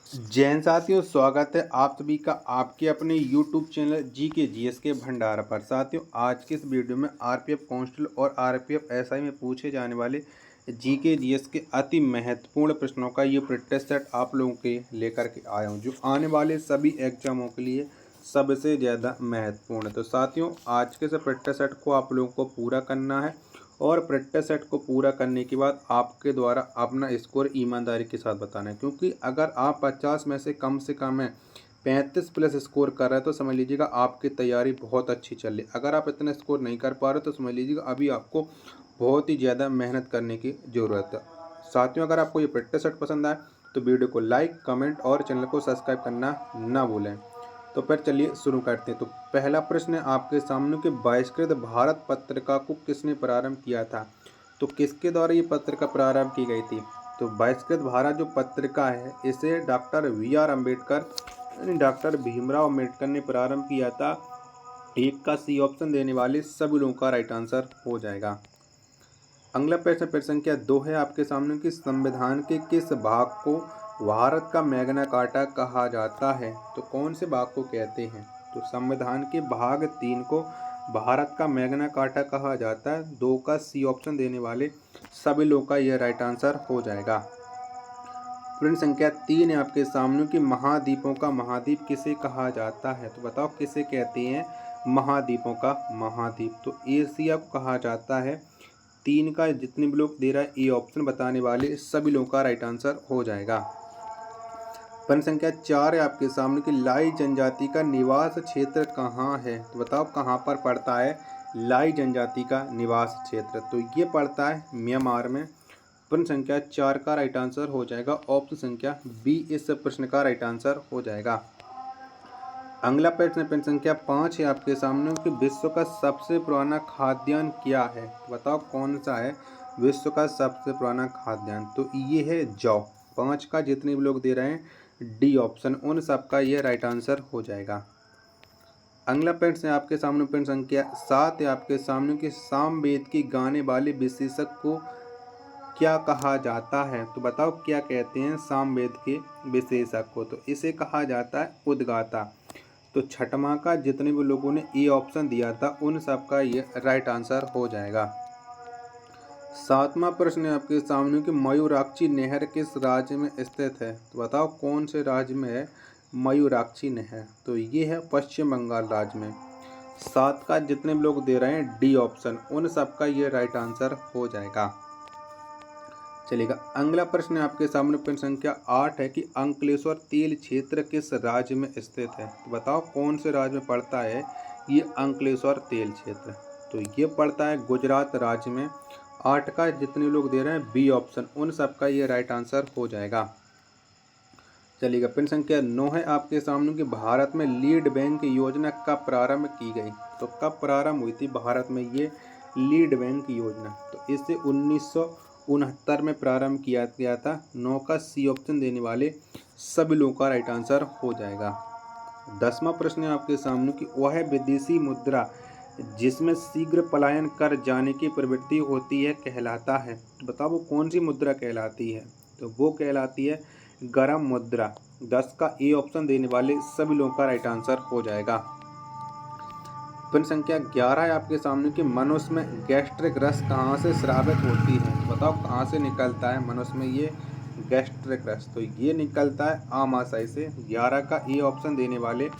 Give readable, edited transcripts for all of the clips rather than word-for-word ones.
जैन साथियों, स्वागत है आप सभी का आपके अपने यूट्यूब चैनल जी के जीएस के भंडार पर। साथियों, आज के इस वीडियो में आरपीएफ कांस्टेबल और आरपीएफ एसआई में पूछे जाने वाले जी के जीएस के अति महत्वपूर्ण प्रश्नों का ये प्रैक्टिस सेट आप लोगों के लेकर के आया हूँ, जो आने वाले सभी एग्जामों के लिए सबसे ज़्यादा महत्वपूर्ण है। तो साथियों, आज के इस प्रैक्टिस सेट को आप लोगों को पूरा करना है और प्रैक्टिस सेट को पूरा करने के बाद आपके द्वारा अपना स्कोर ईमानदारी के साथ बताना है, क्योंकि अगर आप 50 में से कम है 35 प्लस स्कोर कर रहे हैं तो समझ लीजिएगा आपकी तैयारी बहुत अच्छी चल रही। अगर आप इतना स्कोर नहीं कर पा रहे तो समझ लीजिएगा अभी आपको बहुत ही ज़्यादा मेहनत करने की ज़रूरत है। साथियों, अगर आपको ये प्रैक्टिस सेट पसंद आए तो वीडियो को लाइक, कमेंट और चैनल को सब्सक्राइब करना ना भूलें। तो फिर चलिए शुरू करते हैं। तो पहला प्रश्न है आपके सामने कि बहिष्कृत भारत पत्रिका को किसने प्रारंभ किया था। तो किसके द्वारा ये पत्रिका प्रारंभ की गई थी। तो बहिष्कृत भारत जो पत्रिका है इसे डॉक्टर वी.आर. अम्बेडकर यानी डॉक्टर भीमराव अम्बेडकर ने प्रारंभ किया था। एक का सी ऑप्शन देने वाले सभी लोगों का राइट आंसर हो जाएगा। अगला प्रश्न संख्या 2 है आपके सामने कि संविधान के किस भाग को भारत का मैग्ना कार्टा कहा जाता है। तो कौन से भाग को कहते हैं। तो संविधान के भाग 3 को भारत का मैग्ना कार्टा कहा जाता है। 2 का सी ऑप्शन देने वाले सभी लोगों का यह राइट आंसर हो जाएगा। प्रश्न संख्या 3 है आपके सामने कि महाद्वीपों का महाद्वीप किसे कहा जाता है। तो बताओ किसे कहते हैं महाद्वीपों का महाद्वीप। तो एशिया को कहा जाता है। 3 का जितने भी लोग दे रहा है ए ऑप्शन बताने वाले सभी लोगों का राइट आंसर हो जाएगा। प्रश्न संख्या 4 है आपके सामने कि लाई जनजाति का निवास क्षेत्र कहाँ है। तो बताओ कहाँ पर पड़ता है लाई जनजाति का निवास क्षेत्र। तो ये पड़ता है म्यांमार में। प्रश्न संख्या 4 का राइट आंसर हो जाएगा ऑप्शन संख्या बी इस प्रश्न का राइट आंसर हो जाएगा। अगला प्रश्न संख्या 5 है आपके सामने कि विश्व का सबसे पुराना खाद्यान्न क्या है। तो बताओ कौन सा है विश्व का सबसे पुराना खाद्यान्न। तो ये है जौ। 5 का जितने भी लोग दे रहे हैं डी ऑप्शन उन सब का ये राइट आंसर हो जाएगा। अगला प्रश्न है आपके सामने प्रश्न संख्या 7 है आपके सामने कि सामवेद की गाने वाले विशेषक को क्या कहा जाता है। तो बताओ क्या कहते हैं सामवेद के विशेषक को। तो इसे कहा जाता है उद्गाता। तो छठवां का जितने भी लोगों ने ए ऑप्शन दिया था उन सब का ये राइट आंसर हो जाएगा। 7वां प्रश्न है आपके सामने कि मयूराक्षी नहर किस राज्य में स्थित है। तो बताओ कौन से राज्य में है मयूराक्षी नहर। तो ये है पश्चिम बंगाल राज्य में। 7 का जितने भी लोग दे रहे हैं डी ऑप्शन उन सब का ये राइट आंसर हो जाएगा। चलेगा। अगला प्रश्न आपके सामने प्रश्न संख्या 8 है कि अंकलेश्वर तेल क्षेत्र किस राज्य में स्थित है। तो बताओ कौन से राज्य में पड़ता है ये अंकलेश्वर तेल क्षेत्र। तो ये पड़ता है गुजरात राज्य में। 8 का जितने लोग दे रहे हैं बी ऑप्शन उन सब का ये राइट आंसर हो जाएगा। चलिएगा। प्रश्न संख्या 9 है आपके सामने कि भारत में लीड बैंक योजना कब प्रारंभ की गई। तो कब प्रारंभ हुई थी भारत में ये लीड बैंक योजना। तो इसे 1969 में प्रारंभ किया गया था। 9 का सी ऑप्शन देने वाले सभी लोगों का राइट आंसर हो जाएगा। 10वां प्रश्न है आपके सामने कि वह विदेशी मुद्रा जिसमें शीघ्र पलायन कर जाने की प्रवृत्ति होती है कहलाता है। तो बताओ वो कौन सी मुद्रा कहलाती है। तो वो कहलाती है गरम मुद्रा। 10 का ए ऑप्शन देने वाले सभी लोगों का राइट आंसर हो जाएगा। प्रश्न संख्या 11 है आपके सामने कि मनुष्य में गैस्ट्रिक रस कहाँ से स्रावित होती है। तो बताओ कहाँ से निकलता है मनुष्य में ये गैस्ट्रिक रस। तो ये निकलता है आमाशय से। 11 का ए ऑप्शन देने वाले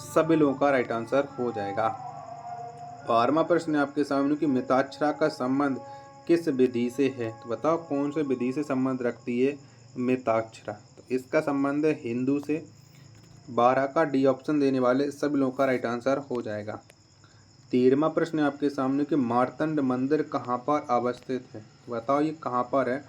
सभी लोगों का राइट आंसर हो जाएगा। 12वां प्रश्न है आपके सामने कि मिताक्षरा का संबंध किस विधि से है। तो बताओ कौन से विधि से संबंध रखती है मिताक्षरा। तो इसका संबंध है हिंदू से। 12 का डी ऑप्शन देने वाले सभी लोगों का राइट आंसर हो जाएगा। 13वां प्रश्न है आपके सामने कि मार्तंड मंदिर कहाँ पर अवस्थित है। तो बताओ ये कहाँ पर है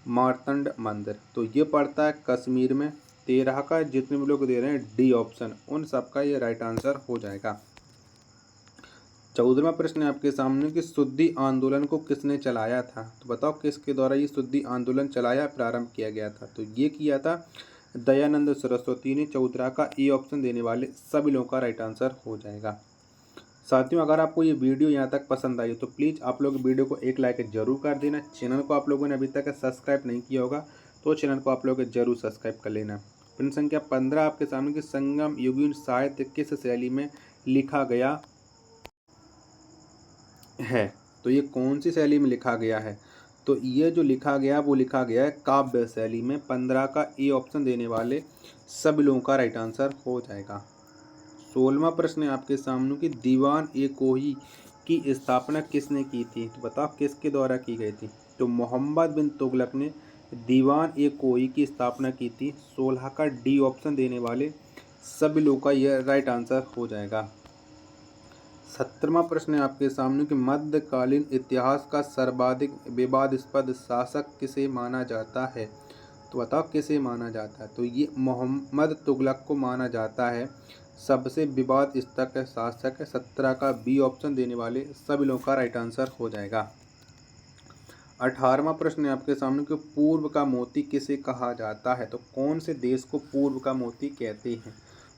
मार्तंड मंदिर। तो ये पड़ता है कश्मीर में। 13 का जितने भी लोग दे रहे हैं डी ऑप्शन उन सब का ये राइट आंसर हो जाएगा। 14वां प्रश्न है आपके सामने कि शुद्धि आंदोलन को किसने चलाया था। तो बताओ किसके द्वारा ये शुद्धि आंदोलन चलाया प्रारंभ किया गया था। तो ये किया था दयानंद सरस्वती ने। 14 का ए ऑप्शन देने वाले सभी लोगों का राइट आंसर हो जाएगा। साथियों, अगर आपको ये वीडियो यहाँ तक पसंद आई तो प्लीज़ आप लोग वीडियो को एक लाइक जरूर कर देना। चैनल को आप लोगों ने अभी तक सब्सक्राइब नहीं किया होगा तो चैनल को आप लोग जरूर सब्सक्राइब कर लेना। प्रश्न संख्या 15 आपके सामने कि संगम युगीन साहित्य किस शैली में लिखा गया है? तो ये कौन सी शैली में लिखा गया है? तो ये जो लिखा गया वो लिखा गया है काव्य शैली में। 15 का ए ऑप्शन देने वाले सभी लोगों का राइट आंसर हो जाएगा। 16वां प्रश्न है आपके सामने कि दीवान ए कोही की स्थापना किसने की थी? तो बताओ किसके द्वारा की गई थी? तो मोहम्मद बिन तुगलक ने दीवान ए कोही की स्थापना की थी। 16 का डी ऑप्शन देने वाले सभी लोगों का यह राइट आंसर हो जाएगा। 17वां प्रश्न है आपके सामने कि मध्यकालीन इतिहास का सर्वाधिक विवादास्पद शासक किसे माना जाता है? तो बताओ किसे माना जाता है? तो ये मोहम्मद तुगलक को माना जाता है सबसे विवादास्पद शासक है। 17 का बी ऑप्शन देने वाले सभी लोगों का राइट आंसर हो जाएगा। 18वां प्रश्न है आपके सामने कि पूर्व का मोती किसे कहा जाता है? तो कौन से देश को पूर्व का मोती कहते हैं?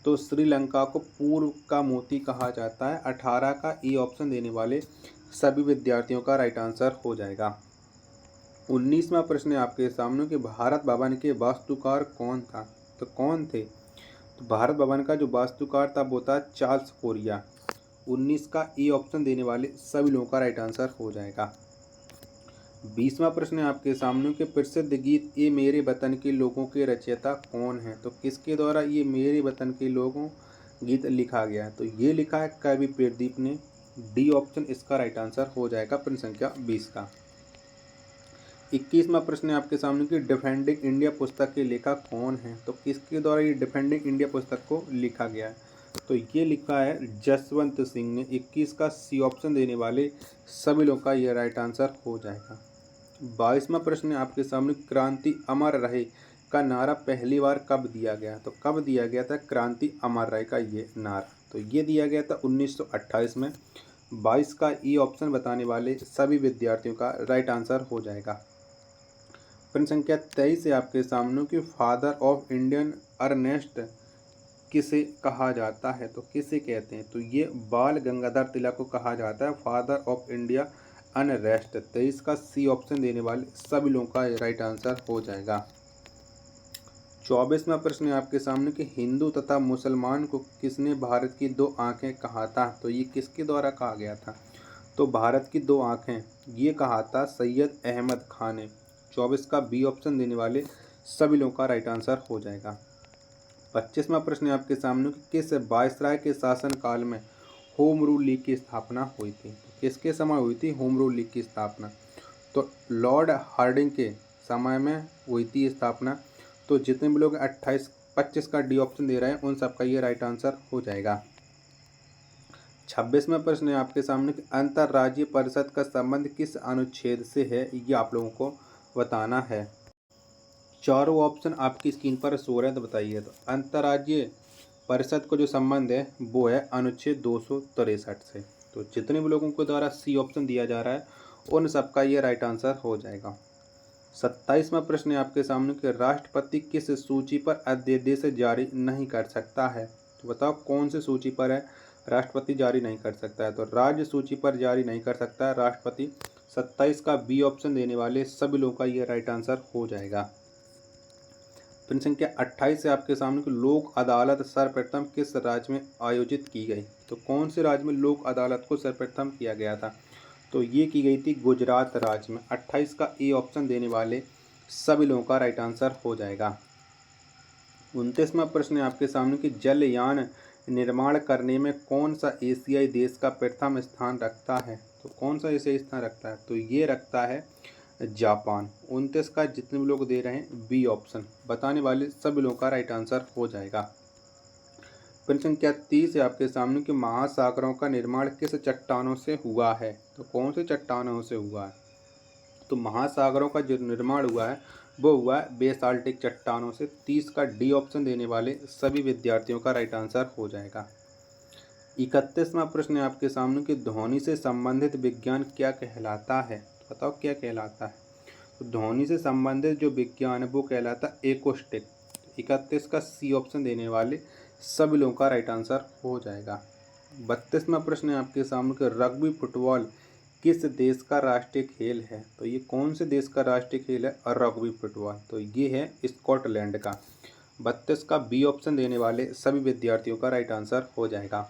तो श्रीलंका को पूर्व का मोती कहा जाता है। 18 का ई ऑप्शन देने वाले सभी विद्यार्थियों का राइट आंसर हो जाएगा। 19वां प्रश्न है आपके सामने कि भारत भवन के वास्तुकार कौन था? तो कौन थे? तो भारत भवन का जो वास्तुकार था वो था चार्ल्स कोरिया। 19 का ई ऑप्शन देने वाले सभी लोगों का राइट आंसर हो जाएगा। 20वां प्रश्न है आपके सामने कि प्रसिद्ध गीत ये मेरे वतन के लोगों के रचयिता कौन है? तो किसके द्वारा ये मेरे वतन के लोगों गीत लिखा गया है? तो ये लिखा है कवि प्रदीप ने। डी ऑप्शन इसका राइट आंसर हो जाएगा प्रश्न संख्या 20 का। 21वां प्रश्न है आपके सामने कि डिफेंडिंग इंडिया पुस्तक के लेखक कौन है? तो किसके द्वारा ये डिफेंडिंग इंडिया पुस्तक को लिखा गया है? तो ये लिखा है जसवंत सिंह ने। 21 का सी ऑप्शन देने वाले सभी लोगों का यह राइट आंसर हो जाएगा। 22वां प्रश्न है आपके सामने क्रांति अमर रहे का नारा पहली बार कब दिया गया? तो कब दिया गया था क्रांति अमर रहे का ये नारा? तो ये दिया गया था 1928 में। 22 का ई ऑप्शन बताने वाले सभी विद्यार्थियों का राइट आंसर हो जाएगा। प्रश्न संख्या 23 है आपके सामने कि फादर ऑफ इंडियन अर्नेस्ट किसे कहा जाता है? तो किसे कहते हैं? तो ये बाल गंगाधर तिलक को कहा जाता है फादर ऑफ इंडिया अनरेस्ट। 23 का सी ऑप्शन देने वाले सभी लोगों का राइट आंसर हो जाएगा। 24वां प्रश्न है आपके सामने कि हिंदू तथा मुसलमान को किसने भारत की दो आंखें कहा था? तो ये किसके द्वारा कहा गया था? तो भारत की दो आंखें ये कहा था सैयद अहमद खान ने। 24 का बी ऑप्शन देने वाले सभी लोगों का राइट आंसर हो जाएगा। 25वां प्रश्न है आपके सामने कि किस वायसराय के शासनकाल में होम रूल लीग की स्थापना हुई थी? तो किसके समय हुई थी होम रूल लीग की स्थापना? तो लॉर्ड हार्डिंग के समय में हुई थी स्थापना। तो जितने भी लोग 25 का डी ऑप्शन दे रहे हैं उन सबका ये राइट आंसर हो जाएगा। 26वां प्रश्न है आपके सामने कि अंतर्राज्यीय परिषद का संबंध किस अनुच्छेद से है? ये आप लोगों को बताना है। चारों ऑप्शन आपकी स्क्रीन पर शो रहे हैं, तो बताइए। तो अंतर्राज्यीय परिषद को जो संबंध है वो है अनुच्छेद 263 से। तो जितने भी लोगों के द्वारा सी ऑप्शन दिया जा रहा है उन सबका ये राइट आंसर हो जाएगा। 27वां प्रश्न है आपके सामने कि राष्ट्रपति किस सूची पर अध्यादेश जारी नहीं कर सकता है? तो बताओ कौन सी सूची पर है राष्ट्रपति जारी नहीं कर सकता है? तो राज्य सूची पर जारी नहीं कर सकता है राष्ट्रपति। 27 का बी ऑप्शन देने वाले सभी लोगों का ये राइट आंसर हो जाएगा। प्रश्न संख्या 28 से आपके सामने कि लोक अदालत सर्वप्रथम किस राज्य में आयोजित की गई? तो कौन से राज्य में लोक अदालत को सर्वप्रथम किया गया था? तो ये की गई थी गुजरात राज्य में। 28 का ए ऑप्शन देने वाले सभी लोगों का राइट आंसर हो जाएगा। 29वां प्रश्न है आपके सामने कि जलयान निर्माण करने में कौन सा एशियाई देश का प्रथम स्थान रखता है? तो कौन सा एशियाई स्थान रखता है? तो ये रखता है जापान। 29 का जितने भी लोग दे रहे हैं बी ऑप्शन बताने वाले सभी लोगों का राइट आंसर हो जाएगा। प्रश्न संख्या 30 है आपके सामने कि महासागरों का निर्माण किस चट्टानों से हुआ है? तो कौन से चट्टानों से हुआ है? तो महासागरों का जो निर्माण हुआ है वो हुआ है बेसाल्टिक चट्टानों से। 30 का डी ऑप्शन देने वाले सभी विद्यार्थियों का राइट आंसर हो जाएगा। 31वां प्रश्न है आपके सामने कि ध्वनि से संबंधित विज्ञान क्या कहलाता है? तो बताओ क्या कहलाता है? तो ध्वनि से संबंधित जो विज्ञान है वो कहलाता है एकॉस्टिक। 31 का सी ऑप्शन देने वाले सभी लोगों का राइट आंसर हो जाएगा। 32वां प्रश्न है आपके सामने कि रग्बी फुटबॉल किस देश का राष्ट्रीय खेल है? तो ये कौन से देश का राष्ट्रीय खेल है रग्बी फुटबॉल? तो ये है स्कॉटलैंड का। 32 का बी ऑप्शन देने वाले सभी विद्यार्थियों का राइट आंसर हो जाएगा।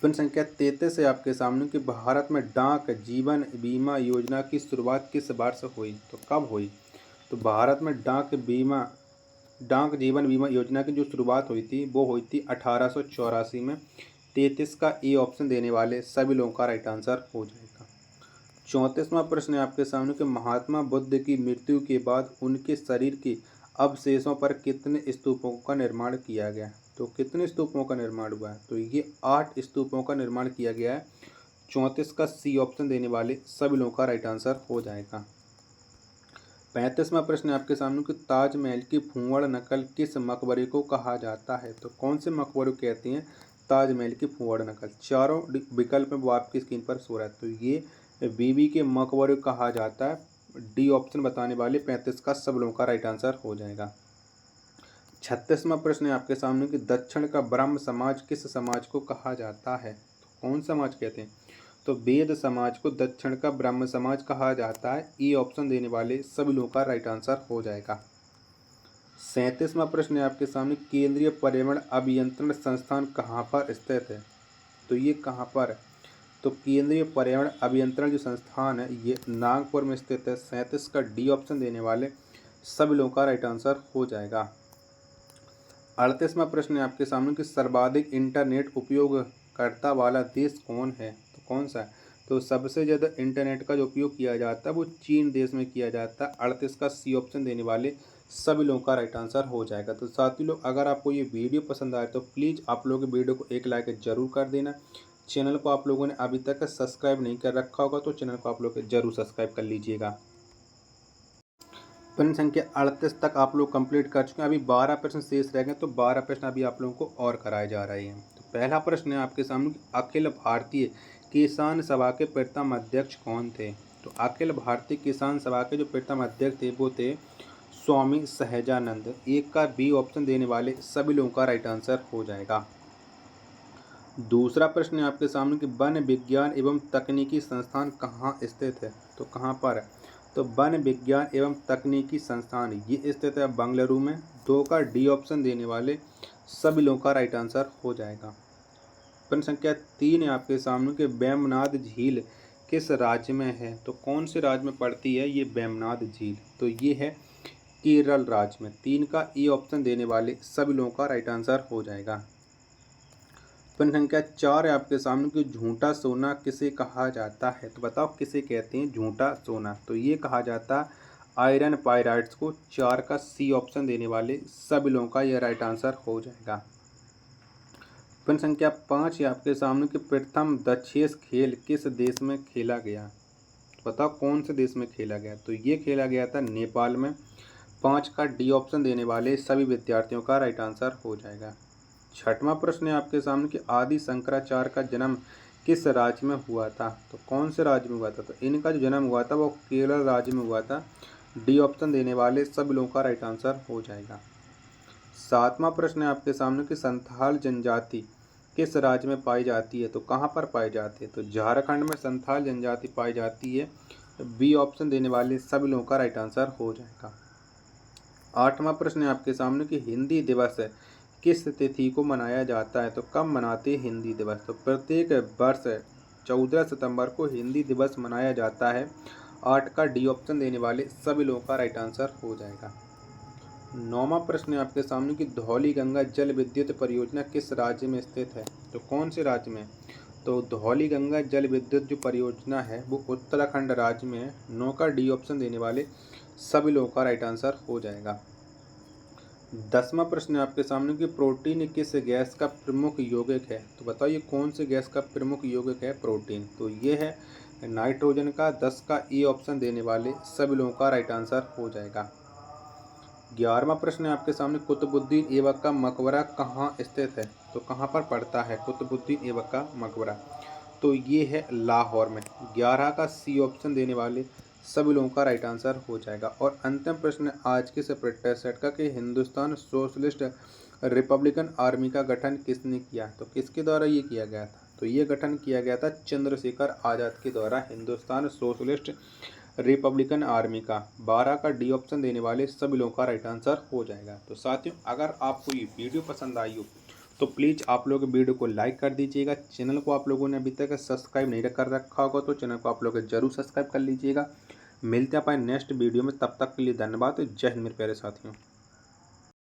प्रश्न संख्या 33 है आपके सामने कि भारत में डाक जीवन बीमा योजना की शुरुआत किस वर्ष हुई, तो कब हुई। तो भारत में डाक जीवन बीमा योजना की जो शुरुआत हुई थी वो हुई थी 1884 में। 33 का ए ऑप्शन देने वाले सभी लोगों का राइट आंसर हो जाएगा। 34वां प्रश्न है आपके सामने कि महात्मा बुद्ध की मृत्यु के बाद उनके शरीर के अवशेषों पर कितने स्तूपों का निर्माण किया गया। तो कितने स्तूपों का निर्माण हुआ है, तो ये 8 स्तूपों का निर्माण किया गया है। 34 का सी ऑप्शन देने वाले सभी लोगों का राइट आंसर हो जाएगा। 35वां प्रश्न है आपके सामने कि ताजमहल की फूहड़ नकल किस मकबरे को कहा जाता है। तो कौन से मकबरे को कहते हैं ताजमहल की फूहड़ नकल। चारों विकल्प में वो आपकी स्क्रीन पर सो रहा है। तो ये बीबी के मकबरे को कहा जाता है। डी ऑप्शन बताने वाले 35 का सब लोगों का राइट आंसर हो जाएगा। 36वां प्रश्न है आपके सामने कि दक्षिण का ब्रह्म समाज किस समाज को कहा जाता है। तो कौन समाज कहते हैं, तो वेद समाज को दक्षिण का ब्रह्म समाज कहा जाता है। ई ऑप्शन देने वाले सभी लोगों का राइट आंसर हो जाएगा। 37वां प्रश्न है आपके सामने केंद्रीय पर्यावरण अभियंत्रण संस्थान कहाँ पर स्थित है। तो ये कहाँ पर है, तो केंद्रीय पर्यावरण अभियंत्रण जो संस्थान है ये नागपुर में स्थित है। 37 का डी ऑप्शन देने वाले सभी लोगों का राइट आंसर हो जाएगा। 38वां प्रश्न है आपके सामने कि सर्वाधिक इंटरनेट उपयोगकर्ता वाला देश कौन है। तो कौन सा है, तो सबसे ज़्यादा इंटरनेट का जो उपयोग किया जाता है वो चीन देश में किया जाता है। 38 का सी ऑप्शन देने वाले सभी लोगों का राइट आंसर हो जाएगा। तो साथी लोग, अगर आपको ये वीडियो पसंद आए तो प्लीज़ आप लोग वीडियो को एक लाइक जरूर कर देना। चैनल को आप लोगों ने अभी तक सब्सक्राइब नहीं कर रखा होगा तो चैनल को आप लोग जरूर सब्सक्राइब कर लीजिएगा। प्रश्न संख्या 38 तक आप लोग कंप्लीट कर चुके हैं। अभी 12 प्रश्न शेष रह गए, तो 12 प्रश्न अभी आप लोगों को और कराए जा रहे हैं। तो पहला प्रश्न है आपके सामने, अखिल भारतीय किसान सभा के प्रथम अध्यक्ष कौन थे। तो अखिल भारतीय किसान सभा के जो प्रथम अध्यक्ष थे वो थे स्वामी सहजानंद। एक का बी ऑप्शन देने वाले सभी लोगों का राइट आंसर हो जाएगा। दूसरा प्रश्न है आपके सामने कि वन विज्ञान एवं तकनीकी संस्थान कहाँ स्थित है। तो कहाँ पर है, तो वन विज्ञान एवं तकनीकी संस्थान ये स्थित है बेंगलुरु में। 2 का डी ऑप्शन देने वाले सभी लोगों का राइट आंसर हो जाएगा। प्रश्न संख्या 3 है आपके सामने कि वेम्बनाड झील किस राज्य में है। तो कौन से राज्य में पड़ती है ये वेम्बनाड झील, तो ये है केरल राज्य में। 3 का ई ऑप्शन देने वाले सभी लोगों का राइट आंसर हो जाएगा। प्रश्न संख्या 4 है आपके सामने कि झूठा सोना किसे कहा जाता है। तो बताओ किसे कहते हैं झूठा सोना, तो ये कहा जाता है आयरन पाइराइट्स को। 4 का सी ऑप्शन देने वाले सभी लोगों का यह राइट आंसर हो जाएगा। प्रश्न संख्या 5 है आपके सामने कि प्रथम दक्षेस खेल किस देश में खेला गया। तो बताओ कौन से देश में खेला गया, तो ये खेला गया था नेपाल में। 5 का डी ऑप्शन देने वाले सभी विद्यार्थियों का राइट आंसर हो जाएगा। 6वां प्रश्न है आपके सामने कि आदि शंकराचार्य का जन्म किस राज्य में हुआ था। तो कौन से राज्य में हुआ था, तो इनका जो जन्म हुआ था वो केरल राज्य में हुआ था। डी ऑप्शन देने वाले सभी लोगों का राइट आंसर हो जाएगा। 7वां प्रश्न है आपके सामने कि संथाल जनजाति किस राज्य में पाई जाती है। तो कहाँ पर पाई जाती है, तो झारखंड में संथाल जनजाति पाई जाती है। बी ऑप्शन देने वाले सभी लोगों का राइट आंसर हो जाएगा। 8वां प्रश्न है आपके सामने कि हिंदी दिवस किस तिथि को मनाया जाता है। तो कब मनाते हैं हिंदी दिवस, तो प्रत्येक वर्ष 14 सितंबर को हिंदी दिवस मनाया जाता है। 8 का डी ऑप्शन देने वाले सभी लोगों का राइट आंसर हो जाएगा। 9वां प्रश्न है आपके सामने कि धौली गंगा जल विद्युत परियोजना किस राज्य में स्थित है। तो कौन से राज्य में, तो धौली गंगा जल विद्युत जो परियोजना है वो उत्तराखंड राज्य में है। 9 का डी ऑप्शन देने वाले सभी लोगों का राइट आंसर हो जाएगा। 10वां प्रश्न है आपके सामने कि प्रोटीन किस गैस का प्रमुख यौगिक है। तो बताइए कौन से गैस का प्रमुख यौगिक है प्रोटीन, तो ये है नाइट्रोजन का। 10 का ई ऑप्शन देने वाले सभी लोगों का राइट आंसर हो जाएगा। 11वां प्रश्न है आपके सामने कुतुबुद्दीन ऐबक का मकबरा कहाँ स्थित है। तो कहाँ पर पड़ता है कुतुबुद्दीन ऐबक का मकबरा, तो ये है लाहौर में। 11 का सी ऑप्शन देने वाले सभी लोगों का राइट आंसर हो जाएगा। और अंतिम प्रश्न आज के सेट का कि हिंदुस्तान सोशलिस्ट रिपब्लिकन आर्मी का गठन किसने किया। तो किसके द्वारा ये किया गया था, तो ये गठन किया गया था चंद्रशेखर आज़ाद के द्वारा। हिंदुस्तान सोशलिस्ट रिपब्लिकन आर्मी का। 12 का डी ऑप्शन देने वाले सभी लोगों का राइट आंसर हो जाएगा। तो साथियों, अगर आपको ये वीडियो पसंद आई हो तो प्लीज़ आप लोग वीडियो को लाइक कर दीजिएगा। चैनल को आप लोगों ने अभी तक सब्सक्राइब नहीं कर रखा होगा तो चैनल को आप लोग जरूर सब्सक्राइब कर लीजिएगा। मिलते हैं अपन नेक्स्ट वीडियो में, तब तक के लिए धन्यवाद। जय हिंद मेरे प्यारे साथियों।